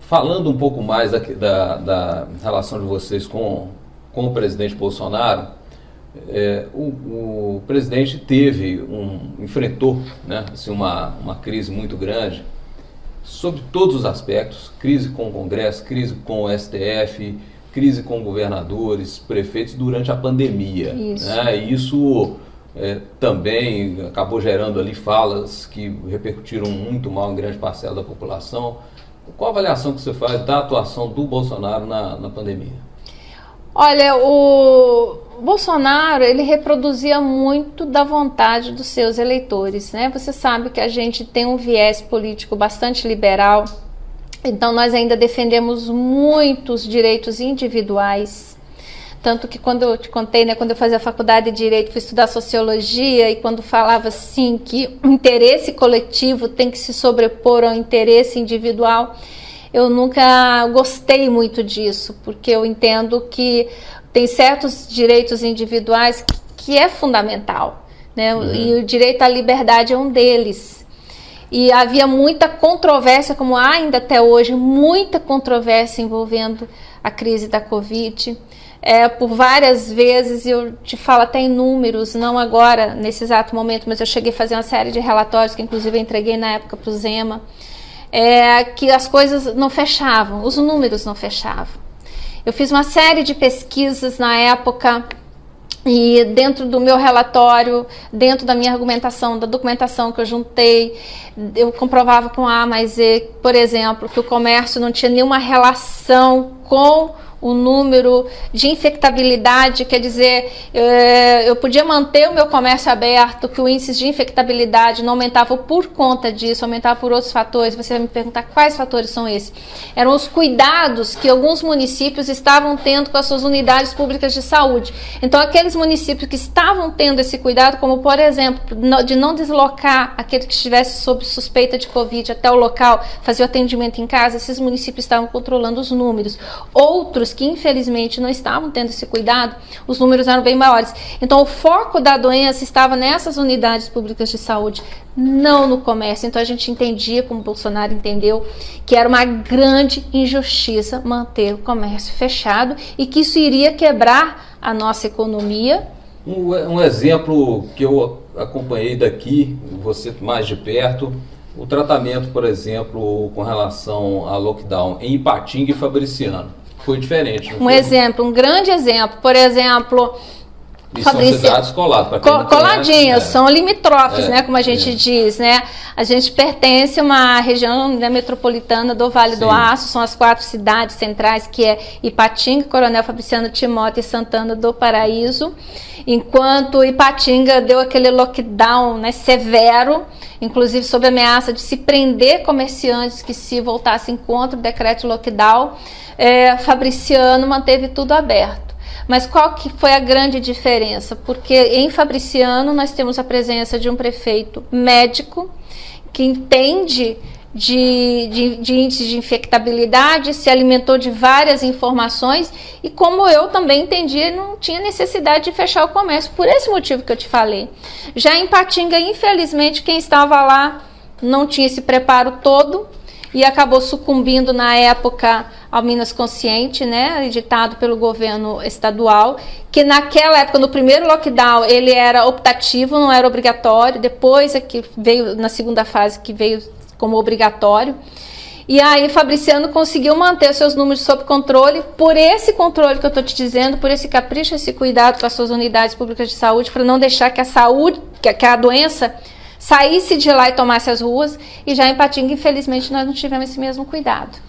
falando um pouco mais da relação de vocês com o presidente Bolsonaro, o presidente enfrentou, né, assim, uma crise muito grande, sobre todos os aspectos, crise com o Congresso, crise com o STF, crise com governadores, prefeitos durante a pandemia. Isso. Né? E isso também acabou gerando ali falas que repercutiram muito mal em grande parcela da população. Qual a avaliação que você faz da atuação do Bolsonaro na pandemia? Olha, o Bolsonaro, ele reproduzia muito da vontade dos seus eleitores, né? Você sabe que a gente tem um viés político bastante liberal, então nós ainda defendemos muitos direitos individuais. Tanto que quando eu te contei, né, quando eu fazia a faculdade de Direito, fui estudar Sociologia, e quando falava assim que o interesse coletivo tem que se sobrepor ao interesse individual, eu nunca gostei muito disso, porque eu entendo que tem certos direitos individuais que é fundamental, né? E o direito à liberdade é um deles. E havia muita controvérsia, como há ainda até hoje, muita controvérsia envolvendo a crise da Covid. Por várias vezes, eu te falo até em números, não agora, nesse exato momento, mas eu cheguei a fazer uma série de relatórios, que inclusive eu entreguei na época para o Zema, que as coisas não fechavam, os números não fechavam. Eu fiz uma série de pesquisas na época e dentro do meu relatório, dentro da minha argumentação, da documentação que eu juntei, eu comprovava com A mais E, por exemplo, que o comércio não tinha nenhuma relação com o número de infectabilidade, quer dizer, eu podia manter o meu comércio aberto, que o índice de infectabilidade não aumentava por conta disso, aumentava por outros fatores. Você vai me perguntar quais fatores são esses? Eram os cuidados que alguns municípios estavam tendo com as suas unidades públicas de saúde. Então, aqueles municípios que estavam tendo esse cuidado, como por exemplo, de não deslocar aquele que estivesse sob suspeita de Covid até o local, fazer o atendimento em casa, esses municípios estavam controlando os números. Outros que infelizmente não estavam tendo esse cuidado, os números eram bem maiores. Então o foco da doença estava nessas unidades públicas de saúde, não no comércio. Então a gente entendia, como o Bolsonaro entendeu, que era uma grande injustiça manter o comércio fechado e que isso iria quebrar a nossa economia. Um exemplo que eu acompanhei daqui, você mais de perto, o tratamento, por exemplo, com relação a lockdown em Ipatinga e Fabriciano. Foi diferente. Um grande exemplo, por exemplo, e são cidades coladas, coladinhas, são limítrofes, né, como a gente diz, né? A gente pertence a uma região, né, metropolitana do Vale do Aço, são as 4 cidades centrais, que é Ipatinga, Coronel Fabriciano, Timóteo e Santana do Paraíso. Enquanto Ipatinga deu aquele lockdown, né, severo, inclusive sob ameaça de se prender comerciantes que se voltassem contra o decreto de lockdown, Fabriciano manteve tudo aberto. Mas qual que foi a grande diferença? Porque em Fabriciano nós temos a presença de um prefeito médico que entende de índice de infectabilidade, se alimentou de várias informações e, como eu também entendi, não tinha necessidade de fechar o comércio, por esse motivo que eu te falei. Já em Ipatinga, infelizmente, quem estava lá não tinha esse preparo todo e acabou sucumbindo na época ao Minas Consciente, né, editado pelo governo estadual, que naquela época, no primeiro lockdown, ele era optativo, não era obrigatório, depois é que veio, na segunda fase, que veio como obrigatório. E aí Fabriciano conseguiu manter os seus números sob controle, por esse controle que eu estou te dizendo, por esse capricho, esse cuidado com as suas unidades públicas de saúde, para não deixar que a doença saísse de lá e tomasse as ruas. E já em Ipatinga, infelizmente, nós não tivemos esse mesmo cuidado.